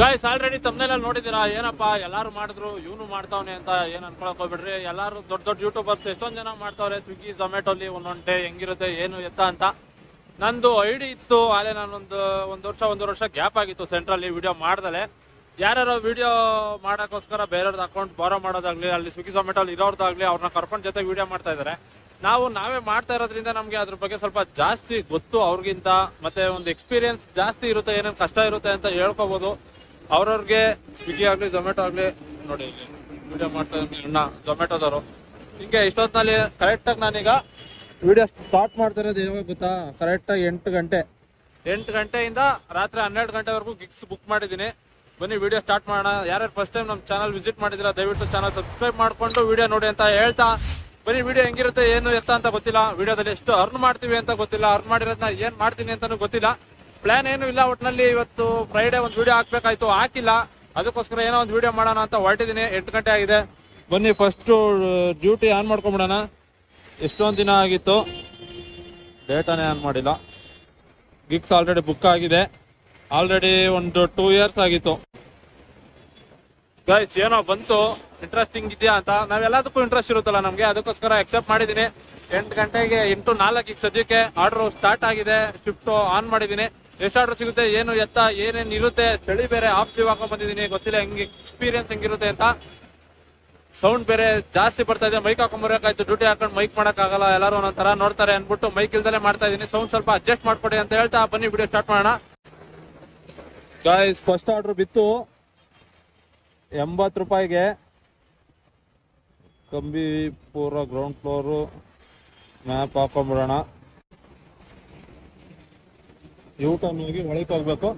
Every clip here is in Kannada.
ಗಾಯ್ಸ್ ಆಲ್ರೆಡಿ ತಮ್ಮನೆಲ್ಲ ನೋಡಿದಿರಾ ಏನಪ್ಪಾ ಎಲ್ಲಾರು ಮಾಡಿದ್ರು ಇವನು ಮಾಡ್ತಾವನೆ ಅಂತ ಏನ್ ಅನ್ಕೊಳಕ್ ಹೋಗ್ಬಿಡ್ರಿ. ಎಲ್ಲಾರು ದೊಡ್ಡ ದೊಡ್ಡ ಯೂಟ್ಯೂಬರ್ಸ್ ಎಷ್ಟೊಂದ್ ಜನ ಮಾಡ್ತಾವ್ರೆ ಸ್ವಿಗ್ಗಿ ಝೊಮ್ಯಾಟೋಲಿ ಒಂದೊಂದ್ ಡೇ ಹೆಂಗಿರುತ್ತೆ ಏನು ಎತ್ತ ಅಂತ. ನಂದು ಐಡಿ ಇತ್ತು ಆಲೆ ಒಂದ್ ವರ್ಷ ಗ್ಯಾಪ್ ಆಗಿತ್ತು ಸೆಂಟ್ರಲ್ಲಿ ವಿಡಿಯೋ ಮಾಡ್ದಲೆ. ಯಾರ್ಯಾರೋ ವಿಡಿಯೋ ಮಾಡಕ್ಕೋಸ್ಕರ ಬೇರೆಯವ್ರದ್ದು ಅಕೌಂಟ್ ಬಾರೋ ಮಾಡೋದಾಗ್ಲಿ ಅಲ್ಲಿ ಸ್ವಿಗ್ಗಿ ಝೊಮ್ಯಾಟೋಲಿ ಇರೋರ್ದಾಗ್ಲಿ ಅವ್ರನ್ನ ಕರ್ಕೊಂಡ್ ಜೊತೆ ವಿಡಿಯೋ ಮಾಡ್ತಾ ಇದಾರೆ. ನಾವೇ ಮಾಡ್ತಾ ಇರೋದ್ರಿಂದ ನಮ್ಗೆ ಅದ್ರ ಬಗ್ಗೆ ಸ್ವಲ್ಪ ಜಾಸ್ತಿ ಗೊತ್ತು ಅವ್ರಿಗಿಂತ, ಮತ್ತೆ ಒಂದು ಎಕ್ಸ್ಪೀರಿಯನ್ಸ್ ಜಾಸ್ತಿ ಇರುತ್ತೆ, ಏನೇನ್ ಕಷ್ಟ ಇರುತ್ತೆ ಅಂತ ಹೇಳ್ಕೋಬಹುದು. ಅವ್ರವ್ರಿಗೆ ಸ್ವಿಗ್ಗಿ ಆಗ್ಲಿ ಝೊಮ್ಯಾಟೊ ಆಗ್ಲಿ ನೋಡಿ ವಿಡಿಯೋ ಮಾಡ್ತಾ ಅಣ್ಣ ಝೊಮ್ಯಾಟೋದವರು ಹಿಂಗೆ ಇಷ್ಟೊತ್ತಿನಲ್ಲಿ ಕರೆಕ್ಟ್ ಆಗಿ ನಾನೀಗ ವಿಡಿಯೋ ಸ್ಟಾರ್ಟ್ ಮಾಡ್ತಾ ಇರೋದು ಯಾವಾಗ ಗೊತ್ತಾ? ಕರೆಕ್ಟ್ ಆಗಿ 8 ಗಂಟೆಯಿಂದ ರಾತ್ರಿ 12 ಗಂಟೆವರೆಗೂ ಗಿಗ್ಸ್ ಬುಕ್ ಮಾಡಿದೀನಿ. ಬನ್ನಿ ವಿಡಿಯೋ ಸ್ಟಾರ್ಟ್ ಮಾಡೋಣ. ಯಾರ್ಯಾರು ಫಸ್ಟ್ ಟೈಮ್ ನಮ್ಮ ಚಾನಲ್ ವಿಸಿಟ್ ಮಾಡಿದಿರಾ ದಯವಿಟ್ಟು ಚಾನಲ್ ಸಬ್ಸ್ಕ್ರೈಬ್ ಮಾಡ್ಕೊಂಡು ವಿಡಿಯೋ ನೋಡಿ ಅಂತ ಹೇಳ್ತಾ ಬನ್ನಿ. ವಿಡಿಯೋ ಹೆಂಗಿರುತ್ತೆ ಏನು ಎತ್ತ ಅಂತ ಗೊತ್ತಿಲ್ಲ, ವಿಡಿಯೋದಲ್ಲಿ ಎಷ್ಟು ಅರ್ನ್ ಮಾಡ್ತೀವಿ ಅಂತ ಗೊತ್ತಿಲ್ಲ, ಅರ್ನ್ ಮಾಡಿರೋದನ್ನ ಏನ್ ಮಾಡ್ತೀನಿ ಅಂತಾನು ಗೊತ್ತಿಲ್ಲ, ಪ್ಲಾನ್ ಏನು ಇಲ್ಲ. ಒಟ್ಟಿನಲ್ಲಿ ಇವತ್ತು ಫ್ರೈಡೆ ಒಂದು ವಿಡಿಯೋ ಹಾಕ್ಬೇಕಾಯ್ತು, ಹಾಕಿಲ್ಲ. ಅದಕ್ಕೋಸ್ಕರ ಏನೋ ಒಂದು ವಿಡಿಯೋ ಮಾಡೋಣ ಅಂತ ಹೊರಟಿದ್ದೀನಿ. 8 ಗಂಟೆ ಆಗಿದೆ. ಬನ್ನಿ ಫಸ್ಟ್ ಡ್ಯೂಟಿ ಆನ್ ಮಾಡ್ಕೊಂಡ್ಬಿಡೋಣ. ಎಷ್ಟೊಂದು ದಿನ ಆಗಿತ್ತು ಡೇಟಾನೇ ಆನ್ ಮಾಡಿಲ್ಲ. ಗಿಗ್ಸ್ ಆಲ್ರೆಡಿ ಬುಕ್ ಆಗಿದೆ, ಆಲ್ರೆಡಿ ಒಂದು 2 years ಆಗಿತ್ತು. ಗೈಸ್ ಏನೋ ಬಂತು, ಇಂಟ್ರೆಸ್ಟಿಂಗ್ ಇದೆಯಾ ಅಂತ. ನಾವೆಲ್ಲದಕ್ಕೂ ಇಂಟ್ರೆಸ್ಟ್ ಇರುತ್ತಲ್ಲ ನಮ್ಗೆ, ಅದಕ್ಕೋಸ್ಕರ ಅಕ್ಸೆಪ್ಟ್ ಮಾಡಿದೀನಿ. 8 ಗಂಟೆಗೆ 8:04 ಸದ್ಯಕ್ಕೆ ಆರ್ಡರ್ ಸ್ಟಾರ್ಟ್ ಆಗಿದೆ. ಶಿಫ್ಟ್ ಆನ್ ಮಾಡಿದೀನಿ. ಎಷ್ಟು ಆರ್ಡರ್ ಸಿಗುತ್ತೆ ಏನು ಎತ್ತ ಏನೇನ್ ಇರುತ್ತೆ, ಚಳಿ ಬೇರೆ ಆಫ್ ಸ್ಲೀವ್ ಹಾಕೊಂಡ್ ಬಂದಿದ್ದೀನಿ, ಗೊತ್ತಿಲ್ಲ ಹೆಂಗೆ ಎಕ್ಸ್ಪೀರಿಯನ್ಸ್ ಹೆಂಗಿರುತ್ತೆ ಅಂತ. ಸೌಂಡ್ ಬೇರೆ ಜಾಸ್ತಿ ಬರ್ತಾ ಇದೆ, ಮೈಕ್ ಹಾಕೊಂಡ್ ಬರಬೇಕಾಯ್ತು. ಡ್ಯೂಟಿ ಹಾಕೊಂಡು ಮೈಕ್ ಮಾಡಕ್ ಆಗಲ್ಲ, ಎಲ್ಲರೂ ಒಂದೊಂದ್ ತರ ನೋಡ್ತಾರೆ ಅನ್ಬಿಟ್ಟು ಮೈಕ್ ಇಲ್ದಲೆ ಮಾಡ್ತಾ ಇದೀನಿ. ಸೌಂಡ್ ಸ್ವಲ್ಪ ಅಡ್ಜಸ್ಟ್ ಮಾಡ್ಕೊಡಿ ಅಂತ ಹೇಳ್ತಾ ಬನ್ನಿ ವಿಡಿಯೋ ಸ್ಟಾರ್ಟ್ ಮಾಡೋಣ. ಗಾಯ್ಸ್ ಫಸ್ಟ್ ಆರ್ಡರ್ ಬಿತ್ತು 80 ರೂಪಾಯಿಗೆ. ಕಂಬಿ ಪೂರ ಗ್ರೌಂಡ್ ಫ್ಲೋರ್ ಮ್ಯಾಪ್ ಹಾಕೊಂಡ್ಬಿಡೋಣ. ಯೂ ಟರ್ನ್ ಹೋಗಿ ಒಳಗೆ ಹೋಗ್ಬೇಕು.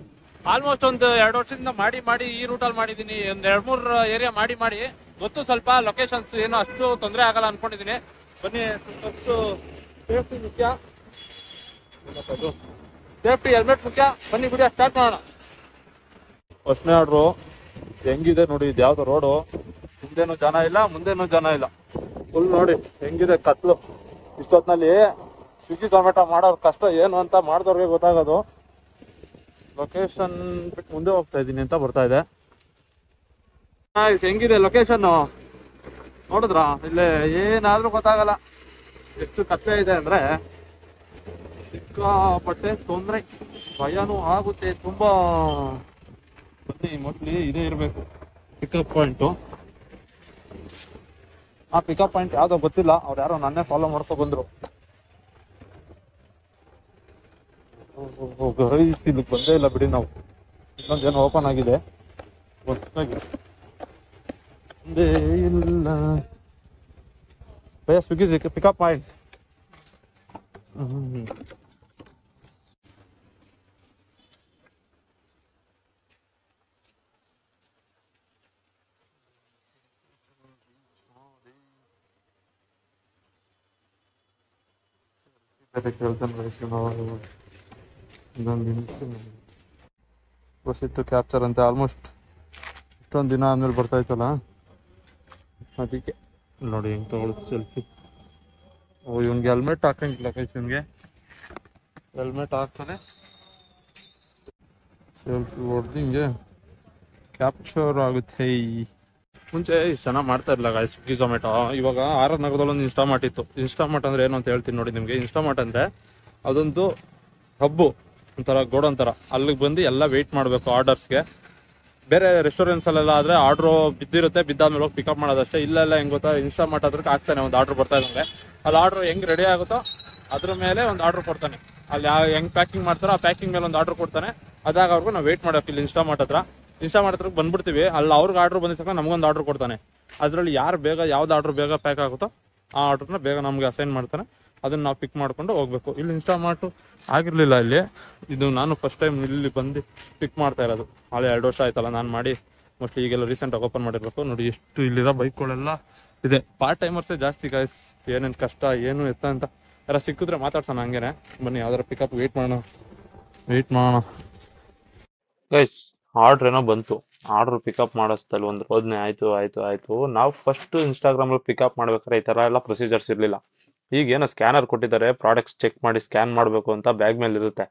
ಆಲ್ಮೋಸ್ಟ್ ಒಂದು 2 ವರ್ಷದಿಂದ ಮಾಡಿ ಈ ರೂಟಲ್ಲಿ ಮಾಡಿದೀನಿ. ಒಂದ್ 2-3 ಏರಿಯಾ ಮಾಡಿ ಗೊತ್ತು. ಸ್ವಲ್ಪ ಲೊಕೇಶನ್ಸ್ ಏನು ಅಷ್ಟು ತೊಂದರೆ ಆಗಲ್ಲ ಅನ್ಕೊಂಡಿದೀನಿ. ಬನ್ನಿ, ಫಸ್ಟ್ ಸೇಫ್ಟಿ ಮುಖ್ಯ, ಸೇಫ್ಟಿ ಹೆಲ್ಮೆಟ್ ಮುಖ್ಯ. ಬನ್ನಿ ವಿಡಿಯೋ ಸ್ಟಾರ್ಟ್ ಮಾಡೋಣ. ಫಸ್ಟ್ನೇ ಆರ್ಡ್ರು ಹೆಂಗಿದೆ ನೋಡಿ. ಇದು ಯಾವ್ದು ರೋಡು, ಹಿಂದೆನೂ ಜನ ಇಲ್ಲ ಮುಂದೆನೂ ಜನ ಇಲ್ಲ, ಫುಲ್ ನೋಡಿ ಹೆಂಗಿದೆ ಕತ್ಲು. ಇಷ್ಟೊತ್ತಿನಲ್ಲಿ ಸ್ವಿಗ್ಗಿ ಝೊಮ್ಯಾಟೊ ಮಾಡೋರ್ ಕಷ್ಟ ಏನು ಅಂತ ಮಾಡಿದವ್ರಿಗೆ ಗೊತ್ತಾಗೋದು. ಲೊಕೇಶನ್ ಬಿಟ್ಟು ಮುಂದೆ ಹೋಗ್ತಾ ಇದ್ದೀನಿ ಅಂತ ಬರ್ತಾ ಇದೆ. ಹೆಂಗಿದೆ ಲೊಕೇಶನ್ ನೋಡಿದ್ರಾ? ಇಲ್ಲೇ ಏನಾದ್ರೂ ಗೊತ್ತಾಗಲ್ಲ, ಎಷ್ಟು ಕತ್ಲೆ ಇದೆ ಅಂದ್ರೆ ಸಿಕ್ಕಾಪಟ್ಟೆ ತೊಂದ್ರೆ, ಭಯನೂ ಆಗುತ್ತೆ ತುಂಬಾ. ಬನ್ನಿ, ಮೋಸ್ಟ್ಲಿ ಇದೇ ಇರಬೇಕು ಪಿಕಪ್ ಪಾಯಿಂಟು. ಆ ಪಿಕಪ್ ಪಾಯಿಂಟ್ ಯಾವ್ದೋ ಗೊತ್ತಿಲ್ಲ, ಅವ್ರು ಯಾರೋ ನನ್ನೇ ಫಾಲೋ ಮಾಡ್ಕೊ ಬಂದ್ರು. ಇಲ್ಲಿ ಬಂದೇ ಇಲ್ಲ ಬಿಡಿ ನಾವು. ಇನ್ನೊಂದೇನೋ ಓಪನ್ ಆಗಿದೆ ಹೊಸದಾಗಿ, ಒಂದೇ ಇಲ್ಲ ಸ್ವಿಗ್ಗಿ ಪಿಕಪ್ ಪಾಯಿಂಟ್. ಕ್ಯಾಪ್ಚರ್ ಅಂತ ಆಲ್ಮೋಸ್ಟ್ ಇಷ್ಟೊಂದು ದಿನ ಆದ್ಮೇಲೆ ಬರ್ತಾ ಇತ್ತಲ್ಲ, ಅದಕ್ಕೆ ನೋಡಿ ಹೆಂಗ್ ತಗೊಳುತ್ತೆ ಸೆಲ್ಫಿ. ಇವ್ನಿಗೆ ಹೆಲ್ಮೆಟ್ ಹಾಕಂಗಿಲ್ಲ ಕೈಸ್, ಇವ್ನಿಗೆ ಹೆಲ್ಮೆಟ್ ಹಾಕ್ತಾನೆ ಸೆಲ್ಫಿ ಹೊಡೆದು ಹಿಂಗೆ ಕ್ಯಾಪ್ಚರ್ ಆಗುತ್ತೆ. ಮುಂಚೆ ಇಷ್ಟು ಚೆನ್ನಾಗಿ ಮಾಡ್ತಾ ಇರಲಿಲ್ಲ ಗಾಯ್ಸ್ ಸ್ವಿಗ್ಗಿ ಝೊಮ್ಯಾಟೊ. ಇವಾಗ ಆರ್.ಆರ್. ನಗರದಲ್ಲಿ ಒಂದು ಇನ್ಸ್ಟಾಮಾರ್ಟ್ ಇತ್ತು. ಇನ್ಸ್ಟಾಮಾರ್ಟ್ ಅಂದ್ರೆ ಏನು ಅಂತ ಹೇಳ್ತೀನಿ ನೋಡಿ ನಿಮಗೆ. ಇನ್ಸ್ಟಾಮಾರ್ಟ್ ಅಂದ್ರೆ ಅದೊಂದು ಹಬ್ಬು ಒಂಥರ ಗೋಡನ್ ಥರ. ಅಲ್ಲಿಗೆ ಬಂದು ಎಲ್ಲ ವೆಯ್ಟ್ ಮಾಡಬೇಕು ಆರ್ಡರ್ಸ್ಗೆ. ಬೇರೆ ರೆಸ್ಟೋರೆಂಟ್ಸ್ ಅಲ್ಲೆಲ್ಲ ಆದರೆ ಆರ್ಡ್ರು ಬಿದ್ದಿರುತ್ತೆ, ಬಿದ್ದಾದ್ಮೇಲೆ ಹೋಗಿ ಪಿಕಪ್ ಮಾಡೋದಷ್ಟೇ. ಇಲ್ಲೆಲ್ಲ ಹೆಂಗೆ ಗೊತ್ತಾ, ಇನ್ಸ್ಟಾಮಾರ್ಟ್ ಅದ್ರಕ್ಕೆ ಆಗ್ತಾನೆ ಒಂದು ಆರ್ಡ್ರ್ ಬರ್ತಾ ಇದ್ದಂಗೆ. ಅಲ್ಲಿ ಆರ್ಡ್ರ್ ಹೆಂಗೆ ರೆಡಿ ಆಗುತ್ತೋ ಅದ್ರ ಮೇಲೆ ಒಂದು ಆರ್ಡ್ರ್ ಕೊಡ್ತಾನೆ. ಅಲ್ಲಿ ಹೆಂಗೆ ಪ್ಯಾಕಿಂಗ್ ಮಾಡ್ತಾರೋ ಆ ಪ್ಯಾಕಿಂಗ್ ಮೇಲೆ ಒಂದು ಆರ್ಡ್ರ್ ಕೊಡ್ತಾನೆ. ಅದಾಗವ್ರಿಗೂ ನಾವು ವೆಯ್ಟ್ ಮಾಡೋಕೆ ಇಲ್ಲಿ ಇನ್ಸ್ಟಾಮಾರ್ಟ್ ಹತ್ರಕ್ಕೆ ಬಂದ್ಬಿಡ್ತೀವಿ. ಅಲ್ಲಿ ಅವ್ರಿಗೆ ಆರ್ಡ್ರ್ ಬಂದಿದ್ದಾಗ ನಮಗೊಂದು ಆರ್ಡ್ರ್ ಕೊಡ್ತಾನೆ. ಅದರಲ್ಲಿ ಯಾರು ಬೇಗ ಯಾವ್ದು ಆರ್ಡ್ರ್ ಬೇಗ ಪ್ಯಾಕ್ ಆಗುತ್ತೋ ಆ ಆರ್ಡ್ರನ್ನ ಬೇಗ ನಮಗೆ ಅಸೈನ್ ಮಾಡ್ತಾನೆ. ಅದನ್ನ ನಾವು ಪಿಕ್ ಮಾಡ್ಕೊಂಡು ಹೋಗ್ಬೇಕು. ಇಲ್ಲಿ ಇನ್ಸ್ಟಾಮಾರ್ಟ್ ಆಗಿರ್ಲಿಲ್ಲ ಇಲ್ಲಿ. ಇದು ನಾನು ಫಸ್ಟ್ ಟೈಮ್ ಇಲ್ಲಿ ಬಂದು ಪಿಕ್ ಮಾಡ್ತಾ ಇರೋದು. ಅಲ್ಲಿ 2 ವರ್ಷ ಆಯ್ತಲ್ಲ ನಾನು ಮಾಡಿ. ಮೋಸ್ಟ್ಲಿ ಈಗೆಲ್ಲ ರೀಸೆಂಟಾಗಿ ಓಪನ್ ಮಾಡಿರ್ಬೇಕು. ನೋಡಿ ಎಷ್ಟು ಇಲ್ಲಿರೋ ಬೈಕ್ಗಳೆಲ್ಲ ಇದೆ. ಪಾರ್ಟ್ ಟೈಮರ್ಸೇ ಜಾಸ್ತಿ ಗಾಯ್ಸ್. ಏನೇನು ಕಷ್ಟ ಏನು ಎತ್ತ ಅಂತ ಯಾರ ಸಿಕ್ಕಿದ್ರೆ ಮಾತಾಡ್ಸೋಣ ಹಂಗೇನೆ. ಬನ್ನಿ ಯಾವ್ದಾರ ಪಿಕಪ್ ವೇಟ್ ಮಾಡೋಣ ಗೈಸ್. ಆರ್ಡ್ರ್ ಏನೋ ಬಂತು, ಆರ್ಡ್ರ್ ಪಿಕಪ್ ಮಾಡಿಸ್ತಲ್ಲ ಒಂದು ರೋದನೆ ಆಯ್ತು. ನಾವು ಫಸ್ಟ್ ಇನ್ಸ್ಟಾಗ್ರಾಮಲ್ಲಿ ಪಿಕಪ್ ಮಾಡ್ಬೇಕಾದ್ರೆ ಈ ಥರ ಎಲ್ಲ ಪ್ರೊಸೀಜರ್ಸ್ ಇರಲಿಲ್ಲ. ಈಗ ಏನೋ ಸ್ಕ್ಯಾನರ್ ಕೊಟ್ಟಿದ್ದಾರೆ, ಪ್ರಾಡಕ್ಟ್ಸ್ ಚೆಕ್ ಮಾಡಿ ಸ್ಕ್ಯಾನ್ ಮಾಡಬೇಕು ಅಂತ ಬ್ಯಾಗ್ ಮೇಲೆ ಇರುತ್ತೆ.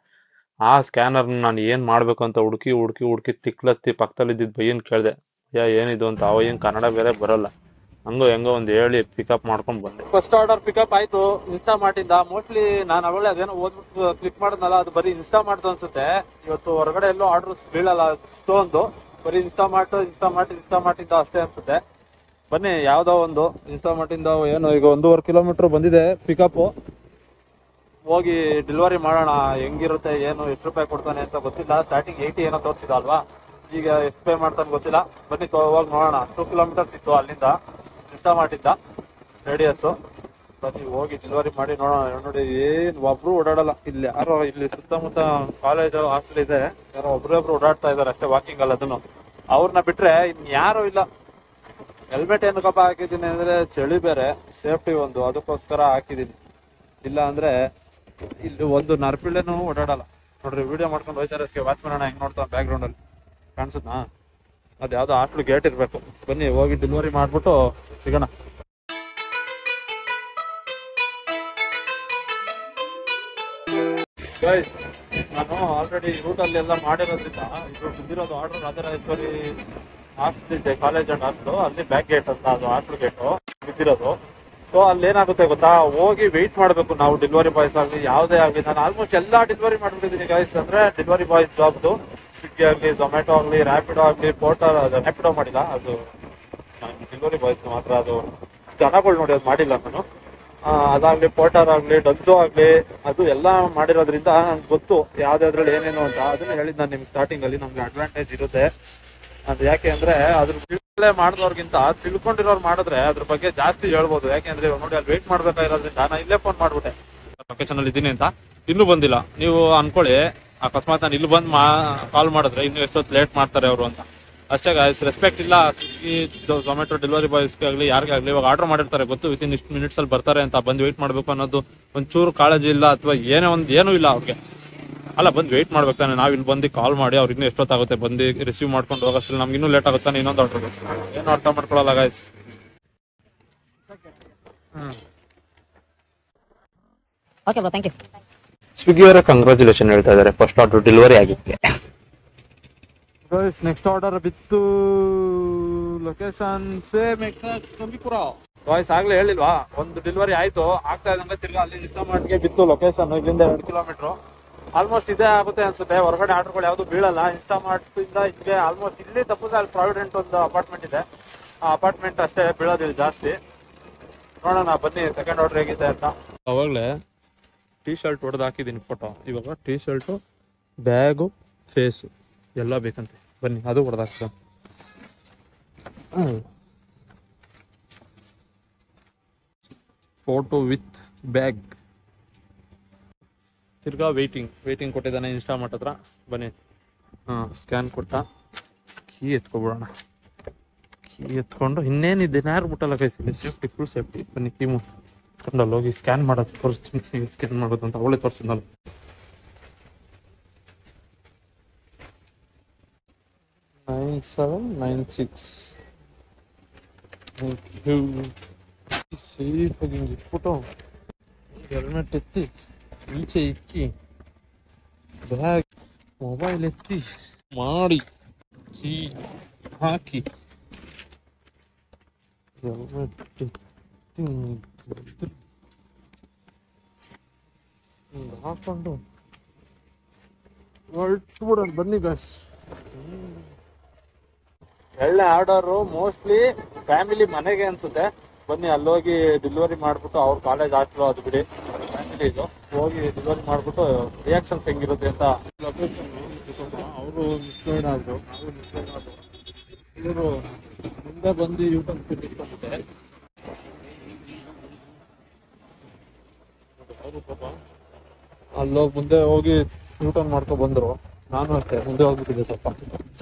ಆ ಸ್ಕ್ಯಾನರ್ ನಾನು ಏನ್ ಮಾಡ್ಬೇಕು ಅಂತ ಹುಡುಕಿ ತಿಕ್ಲತ್ತಿ ಪಕ್ಕದಲ್ಲಿ ಇದ್ದಿದ್ ಬೈಯನ್ ಕೇಳ್ದೆ, ಏನಿದು ಅಂತ. ಅವ ಏನ್ ಕನ್ನಡ ಬೇರೆ ಬರಲ್ಲ. ಹೆಂಗೋ ಒಂದ್ ಹೇಳಿ ಪಿಕಪ್ ಮಾಡ್ಕೊಂಡ್ ಬಂದೆ. ಫಸ್ಟ್ ಆರ್ಡರ್ ಪಿಕಪ್ ಆಯ್ತು ಇನ್ಸ್ಟಾ ಮಾಡಿಂದ. ಮೋಸ್ಟ್ಲಿ ನಾನು ಅವಳೆ ಅದೇನೋ ಓದ್ಬಿಟ್ಟು ಕ್ಲಿಕ್ ಮಾಡಿದ್ನಲ್ಲ, ಅದು ಬರೀ ಇನ್ಸ್ಟಾ ಮಾಡ್ದು ಅನ್ಸುತ್ತೆ. ಇವತ್ತು ಹೊರಗಡೆ ಎಲ್ಲೋ ಆರ್ಡರ್ಸ್ ಬೀಳಲ್ಲ ಅಷ್ಟೊಂದು, ಬರೀ ಇನ್ಸ್ಟಾ ಮಾಡಿಂದ ಅಷ್ಟೇ ಅನ್ಸುತ್ತೆ. ಬನ್ನಿ ಯಾವ್ದೋ ಒಂದು ಇನ್ಸ್ಟಾ ಮಾಡಿಂದ ಏನು ಈಗ 1.5 ಕಿಲೋಮೀಟರ್ ಬಂದಿದೆ ಪಿಕಪ್. ಹೋಗಿ ಡೆಲಿವರಿ ಮಾಡೋಣ. ಹೆಂಗಿರುತ್ತೆ ಏನು, ಎಷ್ಟು ರೂಪಾಯಿ ಕೊಡ್ತಾನೆ ಅಂತ ಗೊತ್ತಿಲ್ಲ. ಸ್ಟಾರ್ಟಿಂಗ್ 80 ಏನೋ ತೋರಿಸಿದ ಅಲ್ವಾ, ಈಗ ಎಷ್ಟು ಪೇ ಮಾಡ್ತಾನೆ ಗೊತ್ತಿಲ್ಲ. ಬನ್ನಿ ಹೋಗಿ ನೋಡೋಣ. 2 ಕಿಲೋಮೀಟರ್ಸ್ ಇತ್ತು ಅಲ್ಲಿಂದ ಇನ್ಸ್ಟಾ ಮಾಡಿದ್ದ ರೇಡಿಯಸ್. ಬನ್ನಿ ಹೋಗಿ ಡೆಲಿವರಿ ಮಾಡಿ ನೋಡೋಣ. ನೋಡಿ ಏನ್ ಒಬ್ರು ಓಡಾಡಲ್ಲ ಇಲ್ಲಿ. ಯಾರೋ ಇಲ್ಲಿ ಸುತ್ತಮುತ್ತ ಕಾಲೇಜ್ ಹಾಸ್ಟೆಲ್ ಇದೆ, ಯಾರೋ ಒಬ್ರೊಬ್ರು ಓಡಾಡ್ತಾ ಇದಾರೆ ಅಷ್ಟೇ, ವಾಕಿಂಗ್ ಅಲ್ಲ. ಅದನ್ನು ಅವ್ರನ್ನ ಬಿಟ್ರೆ ಇನ್ ಯಾರು ಇಲ್ಲ. ಹೆಲ್ಮೆಟ್ ಏನಕ್ಕಪ್ಪ ಹಾಕಿದ್ದೀನಿ ಅಂದ್ರೆ ಚಳಿ ಬೇರೆ, ಸೇಫ್ಟಿ ಒಂದು, ಅದಕ್ಕೋಸ್ಕರ ಹಾಕಿದೀನಿ. ಇಲ್ಲ ಅಂದ್ರೆ ಇಲ್ಲಿ ಒಂದು ನರ್ಪಿಳ್ಳೆನೂ ಓಡಾಡಲ್ಲ. ನೋಡ್ರಿ ವಿಡಿಯೋ ಮಾಡ್ಕೊಂಡು ಹೋಯ್ತಾರೆ. ವಾಚ್ಮನ್ ಅಣ್ಣ ಹೆಂಗ್ ನೋಡ್ತಾವ ಬ್ಯಾಕ್ ಗ್ರೌಂಡ್ ಅಲ್ಲಿ ಕಾಣಿಸುತ್ತಾ? ಅದ್ ಯಾವ್ದೋ ಹಾಸ್ಟೆಲ್ ಗೇಟ್ ಇರ್ಬೇಕು. ಬನ್ನಿ ಹೋಗಿ ಡೆಲಿವರಿ ಮಾಡ್ಬಿಟ್ಟು ಸಿಗೋಣ. ಗೈಸ್, ನಾನು ಆಲ್ರೆಡಿ ರೂಟಲ್ಲಿ ಎಲ್ಲ ಮಾಡಿರೋದ್ರಿಂದ ಇದು ಬಂದಿರೋದು ಆರ್ಡರ್ ರಾಜರಾಜೇಶ್ವರಿ ಹಾಸ್ಟೆಲ್ ಇದೆ, ಕಾಲೇಜ್ ಅಂಡ್ ಹಾಸ್ಟೆಲ್. ಅಲ್ಲಿ ಬ್ಯಾಕ್ ಗೇಟ್ ಅಂತ, ಅದು ಹಾಸ್ಟೆಲ್ ಗೇಟು ಬಿದ್ದಿರೋದು. ಸೊ ಅಲ್ಲಿ ಏನಾಗುತ್ತೆ ಗೊತ್ತಾ, ಹೋಗಿ ವೆಯ್ಟ್ ಮಾಡ್ಬೇಕು ನಾವು. ಡೆಲಿವರಿ ಬಾಯ್ಸ್ ಆಗಲಿ ಯಾವುದೇ ಆಗಲಿ, ನಾನು ಆಲ್ಮೋಸ್ಟ್ ಎಲ್ಲಾ ಡೆಲಿವರಿ ಮಾಡ್ಬಿಟ್ಟಿದ್ದೀನಿ ಗೈಸ್. ಅಂದ್ರೆ ಡೆಲಿವರಿ ಬಾಯ್ಸ್ ಜಾಬ್ದು ಸ್ವಿಗ್ಗಿ ಆಗಲಿ, ಝೊಮ್ಯಾಟೊ ಆಗಲಿ, ರ್ಯಾಪಿಡೋ ಆಗಲಿ, ಪೋರ್ಟರ್. ರ್ಯಾಪಿಡೋ ಮಾಡಿಲ್ಲ, ಅದು ಡೆಲಿವರಿ ಬಾಯ್ಸ್ ಮಾತ್ರ. ಅದು ಜನಗಳು ನೋಡಿ, ಅದು ಮಾಡಿಲ್ಲ ನಾನು. ಅದಾಗ್ಲಿ, ಪೋರ್ಟರ್ ಆಗ್ಲಿ, ಡನ್ಸೋ ಆಗ್ಲಿ, ಅದು ಎಲ್ಲ ಮಾಡಿರೋದ್ರಿಂದ ನನ್ಗೆ ಗೊತ್ತು ಯಾವ್ದಾದ್ರಲ್ಲಿ ಏನೇನು ಅಂತ. ಅದನ್ನ ಹೇಳಿದ್ ನಾನು ನಿಮ್ಗೆ ಸ್ಟಾರ್ಟಿಂಗ್ ಅಲ್ಲಿ. ನಮ್ಗೆ ಅಡ್ವಾಂಟೇಜ್ ಇರುತ್ತೆ ಅದು. ಯಾಕೆ ಅಂದ್ರೆ ಅದ್ರ ಮಾಡಿದವ್ರಿಗಿಂತ ತಿಳ್ಕೊಂಡಿರೋರು ಮಾಡಿದ್ರೆ ಅದ್ರ ಬಗ್ಗೆ ಜಾಸ್ತಿ ಹೇಳ್ಬೋದು. ಯಾಕೆಂದ್ರೆ ನೋಡಿ ಅಲ್ಲಿ ವೇಟ್ ಮಾಡ್ಬೇಕಾಗಿರೋದ್ರಿಂದ ನಾನು ಇಲ್ಲೇ ಫೋನ್ ಮಾಡ್ಬಿಟ್ಟೆ, ಲೊಕೇಶನ್ ಅಲ್ಲಿ ಇದ್ದೀನಿ ಅಂತ. ಇನ್ನೂ ಬಂದಿಲ್ಲ. ನೀವು ಅನ್ಕೊಳ್ಳಿ, ಅಕಸ್ಮಾತ್ ನಾನು ಇಲ್ಲಿ ಬಂದು ಕಾಲ್ ಮಾಡಿದ್ರೆ ಇನ್ನು ಎಷ್ಟೊತ್ತು ಲೇಟ್ ಮಾಡ್ತಾರೆ ಅವರು ಅಂತ. ಅಷ್ಟೇ ಗಾಯ್ಸ್, ರೆಸ್ಪೆಕ್ಟ್ ಇಲ್ಲ ಸ್ವಿಗ್ಗಿ, ಝೊಮ್ಯಾಟೊ ಡೆಲಿವರಿ ಬಾಯ್ಸ್ಗೆ ಆಗಲಿ, ಯಾರಿಗಾಗಲಿ. ಇವಾಗ ಆರ್ಡರ್ ಮಾಡಿರ್ತಾರೆ, ಗೊತ್ತು ವಿತಿನ್ ಇಷ್ಟು ಮಿನಿಟ್ಸ್ ಅಲ್ಲಿ ಬರ್ತಾರೆ ಅಂತ. ಬಂದು ವೇಟ್ ಮಾಡ್ಬೇಕು ಅನ್ನೋದು ಒಂಚೂರು ಕಾಳಜಿ ಇಲ್ಲ, ಅಥವಾ ಏನೂ ಇಲ್ಲ ಅವ್ರಿಗೆ. ಅಲ್ಲ, ಬಂದು ವೇಟ್ ಮಾಡ್ಬೇಕಾನೆ. ನಾವ್ ಇಲ್ಲಿ ಬಂದು ಕಾಲ್ ಮಾಡಿ ಅವ್ರಿಗೆ ಇನ್ನೂ ಎಷ್ಟೊತ್ತಾಗುತ್ತೆ ಬಂದು ರಿಸೀವ್ ಮಾಡ್ಕೊಂಡು ಹೋಗೋಷ್ಟ್ರಲ್ಲಿ ನಮ್ಗೆ ಇನ್ನೂ ಲೇಟ್ ಆಗುತ್ತಾನೆ. ಇನ್ನೊಂದು ಆರ್ಡರ್ ಏನು ಅರ್ಥ ಮಾಡ್ಕೊಳ್ಳಲ್ಲ guys. Okay bro, thank you. Swiggy ಅವರ ಕಂಗ್ರಾಚುಲೇಷನ್ ಹೇಳ್ತಾ ಇದಾರೆ, ಫಸ್ಟ್ ಆರ್ಡರ್ ಡೆಲಿವರಿ ಆಗಿಕ್ಕೆ. ನೆಕ್ಸ್ಟ್ ಆರ್ಡರ್ ಬಿತ್ತು. Location same exact Bandipura. Voice ಆಗ್ಲೇ ಹೇಳಿಲ್ವಾ, ಒಂದು ಡೆಲಿವರಿ ಆಯ್ತು. ಆಗ್ತಾ ಇದ್ದಂಗೆ ತಿರ್ಗಾ ಅಲ್ಲಿ ಇನ್ಸ್ಟಾಮಾರ್ಟ್ಗೆ ಬಿತ್ತು ಲೊಕೇಶನ್. ಇಲ್ಲಿಂದ 2 ಕಿಲೋಮೀಟರ್ ಆಲ್ಮೋಸ್ಟ್ ಇದೇ ಆಗುತ್ತೆ ಅನ್ಸುತ್ತೆ. ಹೊರಗಡೆ ಆರ್ಡರ್ಗಳು ಯಾವ್ದು ಬೀಳಲ್ಲ. ಇನ್ಸ್ಟಾಮಾರ್ಟ್ ಇಂದ ಇಲ್ಲಿಗೆ ಆಲ್ಮೋಸ್ಟ್ ಇಲ್ಲಿ ತಪ್ಪಿದ್ರೆ ಅಲ್ಲಿ ಪ್ರಾವಿಡೆಂಟ್ ಒಂದು ಅಪಾರ್ಟ್ಮೆಂಟ್ ಇದೆ, ಆ ಅಪಾರ್ಟ್ಮೆಂಟ್ ಅಷ್ಟೇ ಬೀಳೋದಿಲ್ಲ ಜಾಸ್ತಿ. ನೋಡೋಣ ಬನ್ನಿ ಸೆಕೆಂಡ್ ಆರ್ಡರ್ ಹೇಗಿದೆ ಅಂತ. ಅವಾಗಲೇ ಟೀ ಶರ್ಟ್ ಹೊಡೆದು ಹಾಕಿದ್ದೀನಿ ಫೋಟೋ. ಇವಾಗ ಟೀ ಶರ್ಟು, ಬ್ಯಾಗು, ಫೇಸು ಎಲ್ಲ ಬೇಕಂತೆ. ಬನ್ನಿ ಅದು ಹೊಡೆದಾಕ್ತ. Photo with bag. ತಿರ್ಗಾ ವೇಟಿಂಗ್ ಕೊಟ್ಟಿದ್ದಾನೆ ಇನ್ಸ್ಟಾಮಾರ್ಟ್ ಹತ್ರ. ಬನ್ನಿ ಸ್ಕ್ಯಾನ್ ಕೊಟ್ಟ, ಕೀ ಎತ್ಕೊಬಿಡೋಣ. ಕೀ ಎತ್ಕೊಂಡು ಇನ್ನೇನಿದೆ ಯಾರು ಬಿಟ್ಟಲ್ಲ ಕೈಸಲ್ಲಿ, ಸೇಫ್ಟಿ ಫುಲ್ ಸೇಫ್ಟಿ. ಬನ್ನಿ ಕೀ ಮುಟ್ಕೊಂಡಲ್ಲಿ ಹೋಗಿ ಸ್ಕ್ಯಾನ್ ಮಾಡೋದು ತೋರಿಸ್ತೀನಿ. ಸ್ಕ್ಯಾನ್ ಮಾಡೋದು ಅಂತ ಅವಳೇ ತೋರಿಸಿದ್ನಲ್ಲ. 9796. ಸೇಫ್ ಆಗಿ ಫೋಟೋ, ಹೆಲ್ಮೆಟ್ ಎತ್ತಿ ಈಚೆ ಇಕ್ಕಿ, ಬ್ಯಾಗ್, ಮೊಬೈಲ್ ಎತ್ತಿ ಮಾಡಿ, ಕೀ ಹಾಕಿ, ಹೆಲ್ಮೆಟ್ ಎತ್ತಿ ಹಾಕೊಂಡು ಹೊರಟ್ಬಿಡೋದು. ಬನ್ನಿ ಗಾಯ್ಸ್. ಒಳ್ಳೆ ಆರ್ಡರು, ಮೋಸ್ಟ್ಲಿ ಫ್ಯಾಮಿಲಿ ಮನೆಗೆ ಅನ್ಸುತ್ತೆ. ಬನ್ನಿ ಅಲ್ಲೋಗಿ ಡೆಲಿವರಿ ಮಾಡ್ಬಿಟ್ಟು, ಅವ್ರ ಕಾಲೇಜ್ ಹಾಸ್ಟೆಲ್ ಅದು ಬಿಡಿ, ಫ್ಯಾಮಿಲಿ ಇದು. ಹೋಗಿ ಡೆಲಿವರಿ ಮಾಡ್ಬಿಟ್ಟು ರಿಯಾಕ್ಷನ್ಸ್ ಹೆಂಗಿರುತ್ತೆ ಅಂತ. ಲೊಕೇಶನ್ ಅವರು ಮಿಸ್ಗೈಡ್ ಆದ್ರು, ನಾವು ಮಿಸ್ಗೈಡ್ ಆದ್ರು. ಇವರು ಮುಂದೆ ಬಂದು ಯೂಟ್ಯೂಬ್ ತಿಳ್ಕೊಂಡೆ. ಅವರು ಪಾಪ ಅಲ್ಲೋಗಿ ಮುಂದೆ ಹೋಗಿ ಯೂಟರ್ನ್ ಮಾಡ್ಕೊ ಬಂದ್ರು. ನಾನು ಅಷ್ಟೇ ಮುಂದೆ ಹೋಗ್ಬಿಟ್ಟಿದ್ದೆ. ಸ್ವಲ್ಪ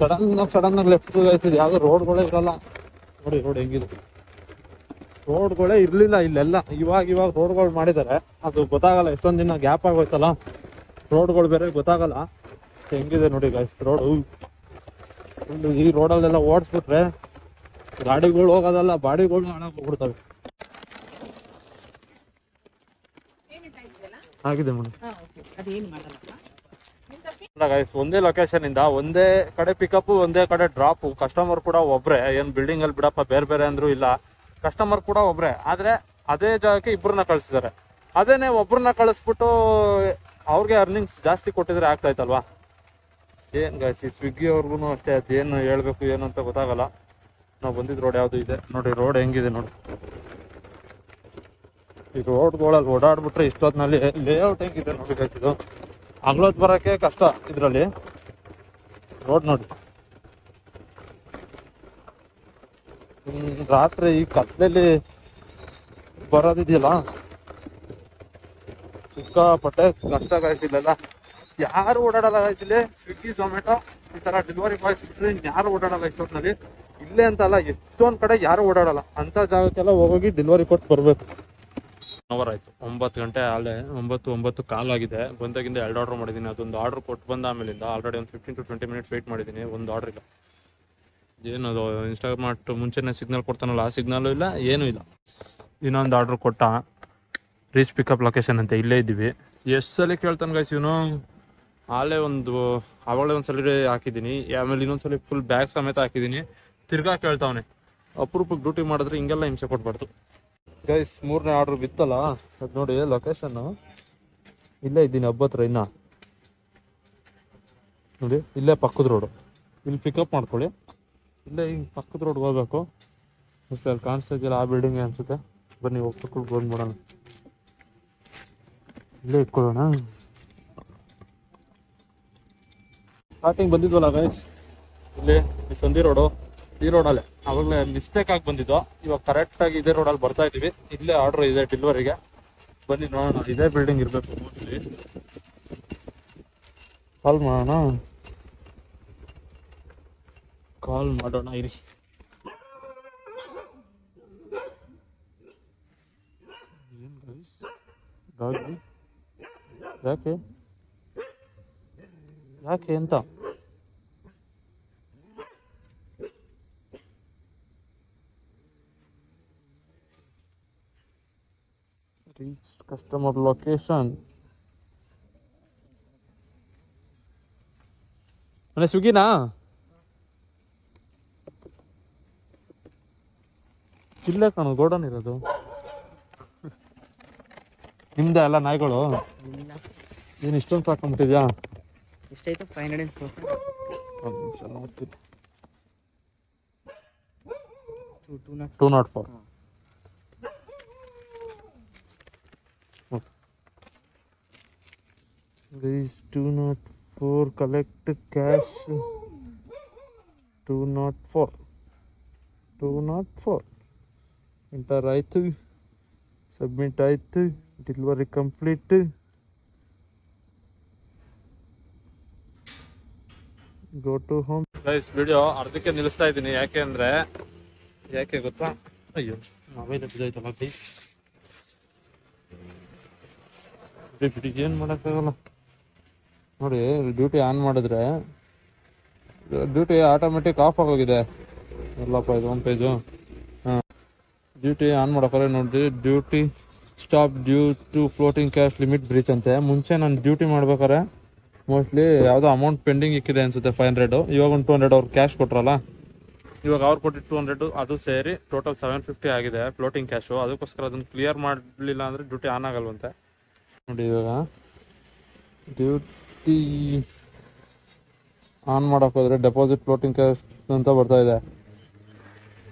ಸಡನ್ ಆಗಿ ಲೆಫ್ಟ್ ಆಯ್ತಿದೆ. ಯಾವ್ದು ರೋಡ್ಗಳೇ ಇರಲ್ಲ ನೋಡಿ. ರೋಡ್ ಹೆಂಗಿದೆ, ರೋಡ್ಗಳೇ ಇರ್ಲಿಲ್ಲ ಇಲ್ಲೆಲ್ಲ. ಇವಾಗ ರೋಡ್ಗಳು ಮಾಡಿದ್ದಾರೆ, ಅದು ಗೊತ್ತಾಗಲ್ಲ. ಎಷ್ಟೊಂದ್ ದಿನ ಗ್ಯಾಪ್ ಆಗೋಯ್ತಲ್ಲ, ರೋಡ್ಗಳು ಬೇರೆ ಗೊತ್ತಾಗಲ್ಲ. ಹೆಂಗಿದೆ ನೋಡಿ ಗಾಯ್ಸ್ ರೋಡ್. ಈ ರೋಡಲ್ಲೆಲ್ಲ ಓಡಿಸ್ಬಿಟ್ರೆ ಗಾಡಿಗಳು ಹೋಗೋದಲ್ಲ, ಬಾಡಿಗಳು ಹಾಳಾಗಿ ಹೋಗ್ಬಿಡ್ತವೆ. ಆಗಿದೆ ಮೇಡಮ್. ಅಲ್ಲ ಗೈಸ್, ಒಂದೇ ಲೊಕೇಶನ್ ಇಂದ ಒಂದೇ ಕಡೆ ಪಿಕಪ್ ಒಂದೇ ಕಡೆ ಡ್ರಾಪ್. ಕಸ್ಟಮರ್ ಕೂಡ ಒಬ್ರೆ, ಏನ್ ಬಿಲ್ಡಿಂಗ್ ಅಲ್ಲಿ ಬಿಡಪ್ಪ ಬೇರೆ ಬೇರೆ ಅಂದ್ರು ಇಲ್ಲ, ಕಸ್ಟಮರ್ ಕೂಡ ಒಬ್ರೆ. ಆದ್ರೆ ಅದೇ ಜಾಗಕ್ಕೆ ಇಬ್ಬರನ್ನ ಕಳ್ಸಿದ್ದಾರೆ. ಅದೇನೆ ಒಬ್ರನ್ನ ಕಳಿಸ್ಬಿಟ್ಟು ಅವ್ರಿಗೆ ಅರ್ನಿಂಗ್ಸ್ ಜಾಸ್ತಿ ಕೊಟ್ಟಿದ್ರೆ ಆಗ್ತಾ ಇತ್ತಲ್ವಾ. ಏನ್ ಗೈಸ್, ಈ ಸ್ವಿಗ್ಗಿ ಅವ್ರಿಗೂ ಅಷ್ಟೇ, ಅದೇನು ಹೇಳ್ಬೇಕು ಏನು ಅಂತ ಗೊತ್ತಾಗಲ್ಲ. ನಾವು ಬಂದಿದ್ ರೋಡ್ ಯಾವ್ದು ಇದೆ ನೋಡಿ, ರೋಡ್ ಹೆಂಗಿದೆ ನೋಡಿ. ಈ ರೋಡ್ಗಳಲ್ಲಿ ಓಡಾಡ್ಬಿಟ್ರೆ ಇಷ್ಟೊತ್ನಲ್ಲಿ ಲೇಔಟ್ ಹೆಂಗಿದೆ ನೋಡಿ ಗೈಸ್. ಇದು ಹಗ್ಲೊತ್ ಬರಕ್ಕೆ ಕಷ್ಟ ಇದ್ರಲ್ಲಿ. ರೋಡ್ ನೋಡಿ, ರಾತ್ರಿ ಈ ಕತ್ಲೆಯಲ್ಲಿ ಬರೋದಿದೆಯಲ್ಲ, ಸಿಕ್ಕಾಪಟ್ಟೆ ಕಷ್ಟ ಗೈಸ್. ಇಲ್ಲೆಲ್ಲ ಯಾರು ಓಡಾಡಲ್ಲ ಗೈಸ್. ಇಲ್ಲಿ ಸ್ವಿಗ್ಗಿ ಝೊಮ್ಯಾಟೊ ಈ ತರ ಡೆಲಿವರಿ ಬಾಯ್ಸ್ ಬಿಟ್ರೆ ಯಾರು ಓಡಾಡಲ್ಲ ಇಷ್ಟೊತ್ತಿನಲ್ಲಿ. ಇಲ್ಲೇ ಅಂತ ಅಲ್ಲ, ಎಷ್ಟೊಂದ್ ಕಡೆ ಯಾರು ಓಡಾಡಲ್ಲ. ಅಂತ ಜಾಗಕ್ಕೆಲ್ಲ ಹೋಗಿ ಡೆಲಿವರಿ ಕೊಟ್ಟು ಬರ್ಬೇಕು. ಅವರ್ ಆಯ್ತು, 9 ಗಂಟೆ ಆಲೆ 9 ಕಾಲಾಗಿದೆ. ಬಂದಾಗಿಂದ 2 ಆರ್ಡರ್ ಮಾಡಿದ್ದೀನಿ. ಅದೊಂದು ಆರ್ಡರ್ ಕೊಟ್ಟು ಬಂದ ಆಮೇಲಿಂದ ಆಲ್ರೆಡಿ ಒಂದು 15 to 20 ಮಿನಿಟ್ಸ್ ವೆಯ್ಟ್ ಮಾಡಿದ್ದೀನಿ. ಒಂದು ಆರ್ಡರ್ ಇಲ್ಲ. ಏನದು ಇನ್ಸ್ಟಾಗ್ರಾಮ್ ಮುಂಚೆನೆ ಸಿಗ್ನಲ್ ಕೊಡ್ತಾನಲ್ಲ, ಆ ಸಿಗ್ನಲ್ ಇಲ್ಲ, ಏನೂ ಇಲ್ಲ. ಇನ್ನೊಂದು ಆರ್ಡರ್ ಕೊಟ್ಟ, ರೀಚ್ ಪಿಕಪ್ ಲೊಕೇಶನ್ ಅಂತ. ಇಲ್ಲೇ ಇದ್ದೀವಿ. ಎಷ್ಟು ಸಲ ಕೇಳ್ತಾನೆ ಗೈಸ್ ಇವನು. ಆವಾಗಲೇ ಒಂದ್ಸಲ ಹಾಕಿದ್ದೀನಿ, ಆಮೇಲೆ ಇನ್ನೊಂದ್ಸಲ ಫುಲ್ ಬ್ಯಾಗ್ ಸಮೇತ ಹಾಕಿದ್ದೀನಿ. ತಿರ್ಗಾ ಕೇಳ್ತಾವನೆ. ಅಪರೂಪಕ್ಕೆ ಡ್ಯೂಟಿ ಮಾಡಿದ್ರೆ ಹಿಂಗೆಲ್ಲ ಹಿಂಸೆ ಕೊಟ್ಬಾರ್ದು ಗೈಸ್. 3ನೇ ಆರ್ಡರ್ ಬಿತ್ತಲ್ಲ, ಅದು ನೋಡಿ ಲೊಕೇಶನ್ ಇಲ್ಲೇ ಇದ್ದೀನಿ. ಹಬ್ಬತ್ರ ಇನ್ನ ನೋಡಿ, ಇಲ್ಲೇ ಪಕ್ಕದ ರೋಡು. ಇಲ್ಲಿ ಪಿಕಪ್ ಮಾಡ್ಕೊಳ್ಳಿ. ಇಲ್ಲೇ ಹಿಂಗೆ ಪಕ್ಕದ ರೋಡ್ಗೆ ಹೋಗ್ಬೇಕು. ಅಲ್ಲಿ ಕಾಣಿಸ್ತಾ ಇದೆಯಲ್ಲ, ಆ ಬಿಲ್ಡಿಂಗ್ ಅನ್ಸುತ್ತೆ. ಬನ್ನಿ ಹೋಗ್ಬೇಕು, ಬಂದ್ಬಿಡೋಣ. ಇಲ್ಲೇ ಇಟ್ಕೊಳ್ಳೋಣ. ಸ್ಟಾರ್ಟಿಂಗ್ ಬಂದಿದ್ವಲ್ಲ ಗೈಸ್, ಇಲ್ಲಿ ಸಂಧಿ ರೋಡು, ಈ ರೋಡಲ್ಲೇ ಅವಾಗಲೇ ಮಿಸ್ಟೇಕ್ ಆಗಿ ಬಂದಿದ್ದು. ಇವಾಗ ಕರೆಕ್ಟ್ ಆಗಿ ಇದೇ ರೋಡಲ್ಲಿ ಬರ್ತಾ ಇದೀವಿ. ಇಲ್ಲೇ ಆರ್ಡರ್ ಇದೆ ಡೆಲಿವರಿಗೆ. ಬನ್ನಿ ನೋಡೋಣ. ಇದೇ ಬಿಲ್ಡಿಂಗ್ ಇರಬೇಕು ಮೋಸ್ಟ್ಲಿ. ಕಾಲ್ ಮಾಡೋಣ ಇರಿ. ಏನ್ ಗೈಸ್, ಯಾಕೆ ಅಂತ reach customer location. ಅಣ್ಣ ಸ್ವಿಗ್ಗಿನಾ? ಇಲ್ಲೇ ಕಾಣೋದು ಗೋಡನ್ ಇರೋದು. ನಿಮ್ದೆ ಎಲ್ಲ ನಾಯಿಗಳು? ಏನು ಇಷ್ಟೊಂದು ಸಾಕೊಂಡ್ಬಿಟ್ಟಿದ್ಯಾ? ಎಷ್ಟಾಯ್ತು? 504. ಒಂದು ನಿಮಿಷ ನೋಡ್ತೀನಿ. 204. Please 204 collect cash. 204 enter ಆಯ್ತು, ಸಬ್ಮಿಟ್ ಆಯ್ತು, delivery complete. Go to home. Guys video ಅರ್ಧಕ್ಕೆ ನಿಲ್ಲಿಸ್ತಾ ಇದ್ದೀನಿ. ಯಾಕೆ ಗೊತ್ತಾ? ಅಯ್ಯೋ ಮೊಬೈಲ್ ಬಿದ್ದೋಯ್ತಲ್ಲ ಗೈಸ್. ಬಿಡಿ ಏನ್ ಮಾಡಕ್ಕಾಗಲ್ಲ ನೋಡಿ. ಡ್ಯೂಟಿ ಆನ್ ಮಾಡಿದ್ರೆ ಡ್ಯೂಟಿ ಆಟೋಮೆಟಿಕ್ ಆಫ್ ಆಗೋಗಿದೆ. ಎಲ್ಲಪ್ಪ ಇದು ಹೋಮ್ ಪೇಜು. ಡ್ಯೂಟಿ ಆನ್ ಮಾಡೋಕ್ಕಾರೆ ನೋಡಿ, duty stop due to floating cash limit breach ಅಂತೆ. ಮುಂಚೆ ನಾನು ಡ್ಯೂಟಿ ಮಾಡ್ಬೇಕಾರೆ ಮೋಸ್ಟ್ಲಿ ಯಾವುದೋ ಅಮೌಂಟ್ ಪೆಂಡಿಂಗ್ ಇಕ್ಕಿದೆ ಅನ್ಸುತ್ತೆ, 500. ಇವಾಗ ಒಂದು 200 ಅವ್ರು ಕ್ಯಾಶ್ ಕೊಟ್ರಲ್ಲ, ಇವಾಗ ಅವ್ರು ಕೊಟ್ಟಿದ್ದು 200, ಅದು ಸೇರಿ ಟೋಟಲ್ 750 ಆಗಿದೆ ಫ್ಲೋಟಿಂಗ್ ಕ್ಯಾಶು. ಅದಕ್ಕೋಸ್ಕರ ಅದನ್ನು ಕ್ಲಿಯರ್ ಮಾಡಲಿಲ್ಲ ಅಂದರೆ ಡ್ಯೂಟಿ ಆನ್ ಆಗಲ್ವಂತೆ ನೋಡಿ. ಇವಾಗ ಡ್ಯೂಟಿ ಆನ್ ಮಾಡೋಕೆ ಹೋದ್ರೆ ಡೆಪಾಸಿಟ್ ಫ್ಲೋಟಿಂಗ್ ಕ್ಯಾಶ್ ಅಂತ ಬರ್ತಾ ಇದೆ.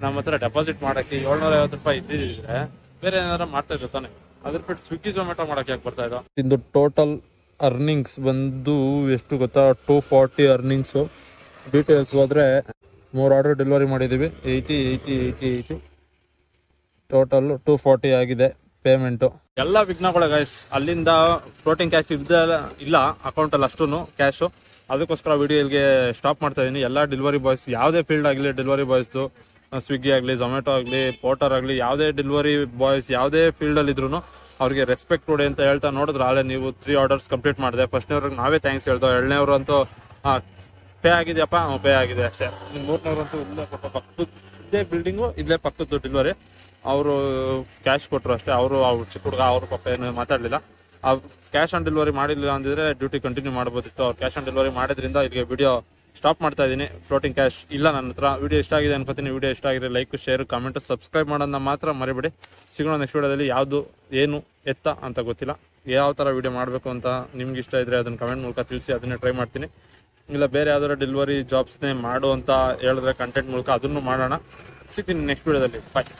ನಮ್ಮ ಹತ್ರ ಡೆಪಾಸಿಟ್ ಮಾಡೋಕ್ಕೆ 750 ರೂಪಾಯಿ ಇದ್ದಿದ್ರೆ ಬೇರೆ ಏನಾರ ಮಾಡ್ತಾ ಇದ್ದೆ ತಾನೆ. ಅದ್ರ ಬಿಟ್ಟು ಸ್ವಿಗ್ಗಿ ಝೊಮ್ಯಾಟೊ ಮಾಡೋಕೆ ಯಾಕೆ ಬರ್ತಾ ಇದ್ದೋ? ಇಂದು ಟೋಟಲ್ ಅರ್ನಿಂಗ್ಸ್ ಬಂದು ಎಷ್ಟು ಗೊತ್ತಾ? 240 ಅರ್ನಿಂಗ್ಸು. ಡೀಟೇಲ್ಸ್ ಹೋದ್ರೆ 3 ಆರ್ಡರ್ ಡೆಲಿವರಿ ಮಾಡಿದ್ದೀವಿ. 80 ಟೋಟಲ್ 240 ಆಗಿದೆ ಪೇಮೆಂಟು. ಎಲ್ಲ ವಿಘ್ನಗಳ ಗೈಸ್. ಅಲ್ಲಿಂದ ಫ್ಲೋಟಿಂಗ್ ಕ್ಯಾಶ್ ಇಲ್ಲ ಅಕೌಂಟಲ್ಲಿ ಅಷ್ಟೂ ಕ್ಯಾಶು. ಅದಕ್ಕೋಸ್ಕರ ವಿಡಿಯೋ ಇಲ್ಲಿಗೆ ಸ್ಟಾಪ್ ಮಾಡ್ತಾ ಇದ್ದೀನಿ. ಎಲ್ಲ ಡೆಲಿವರಿ ಬಾಯ್ಸ್, ಯಾವುದೇ ಫೀಲ್ಡ್ ಆಗಲಿ ಡೆಲಿವರಿ ಬಾಯ್ಸ್ದು, ಸ್ವಿಗ್ಗಿ ಆಗಲಿ, ಝೊಮ್ಯಾಟೊ ಆಗಲಿ, ಪೋರ್ಟರ್ ಆಗಲಿ, ಯಾವುದೇ ಡೆಲಿವರಿ ಬಾಯ್ಸ್ ಯಾವುದೇ ಫೀಲ್ಡಲ್ಲಿ ಇದ್ರು ಅವ್ರಿಗೆ ರೆಸ್ಪೆಕ್ಟ್ ಕೊಡಿ ಅಂತ ಹೇಳ್ತಾ ನೋಡಿದ್ರೆ ಆಳೆ ನೀವು 3 ಆರ್ಡರ್ಸ್ ಕಂಪ್ಲೀಟ್ ಮಾಡಿದೆ. ಫಸ್ಟ್ನೇವ್ರಿಗೆ ನಾವೇ ಥ್ಯಾಂಕ್ಸ್ ಹೇಳ್ದೋ. 2ನೇವ್ರು ಅಂತೂ ಪೇ ಆಗಿದೆಯಪ್ಪ, ಪೇ ಆಗಿದೆ ಅಷ್ಟೇ. 3ನೇವ್ರು ಅಂತೂ ಇಲ್ಲೇ ಪಕ್ಕದ ಇದೇ ಬಿಲ್ಡಿಂಗು, ಇಲ್ಲೇ ಪಕ್ಕದ್ದು ಡೆಲಿವರಿ. ಅವರು ಕ್ಯಾಶ್ ಕೊಟ್ಟರು ಅಷ್ಟೇ. ಅವರು ಚಿಕ್ಕ ಹುಡುಗ, ಅವ್ರ ಪಾಪ ಏನು ಮಾತಾಡಲಿಲ್ಲ. ಕ್ಯಾಶ್ ಆನ್ ಡೆಲಿವರಿ ಮಾಡಿಲ್ಲ ಅಂದಿದ್ರೆ ಡ್ಯೂಟಿ ಕಂಟಿನ್ಯೂ ಮಾಡ್ಬೋದಿತ್ತು. ಅವ್ರು ಕ್ಯಾಶ್ ಆನ್ ಡೆಲಿವರಿ ಮಾಡೋದ್ರಿಂದ ಇಲ್ಲಿಗೆ ವಿಡಿಯೋ ಸ್ಟಾಪ್ ಮಾಡ್ತಾ ಇದ್ದೀನಿ. ಫ್ಲೋಟಿಂಗ್ ಕ್ಯಾಶ್ ಇಲ್ಲ ನನ್ನ ಹತ್ರ. ವಿಡಿಯೋ ಇಷ್ಟ ಆಗಿದೆ ಅನ್ಕೋತೀನಿ. ವಿಡಿಯೋ ಇಷ್ಟ ಆಗಿದ್ರೆ ಲೈಕ್, ಶೇರ್, ಕಮೆಂಟ್, ಸಬ್ಸ್ಕ್ರೈಬ್ ಮಾಡೋದನ್ನ ಮಾತ್ರ ಮರಿಬೇಡಿ. ಸಿಗೋಣ ನೆಕ್ಸ್ಟ್ ವಿಡಿಯೋದಲ್ಲಿ. ಯಾವುದು ಏನು ಎತ್ತ ಅಂತ ಗೊತ್ತಿಲ್ಲ, ಯಾವ ಥರ ವಿಡಿಯೋ ಮಾಡಬೇಕು ಅಂತ ನಿಮ್ಗೆ ಇಷ್ಟ ಇದ್ರೆ ಅದನ್ನು ಕಮೆಂಟ್ ಮೂಲಕ ತಿಳಿಸಿ, ಅದನ್ನೇ ಟ್ರೈ ಮಾಡ್ತೀನಿ. ಇಲ್ಲ ಬೇರೆ ಯಾವ್ದಾದ್ರು ಡೆಲಿವರಿ ಜಾಬ್ಸ್ನೇ ಮಾಡು ಅಂತ ಹೇಳಿದ್ರೆ ಕಂಟೆಂಟ್ ಮೂಲಕ ಅದನ್ನು ಮಾಡೋಣ. ಸಿಗ್ತೀನಿ ನೆಕ್ಸ್ಟ್ ವಿಡಿಯೋದಲ್ಲಿ. ಬಾಯ್.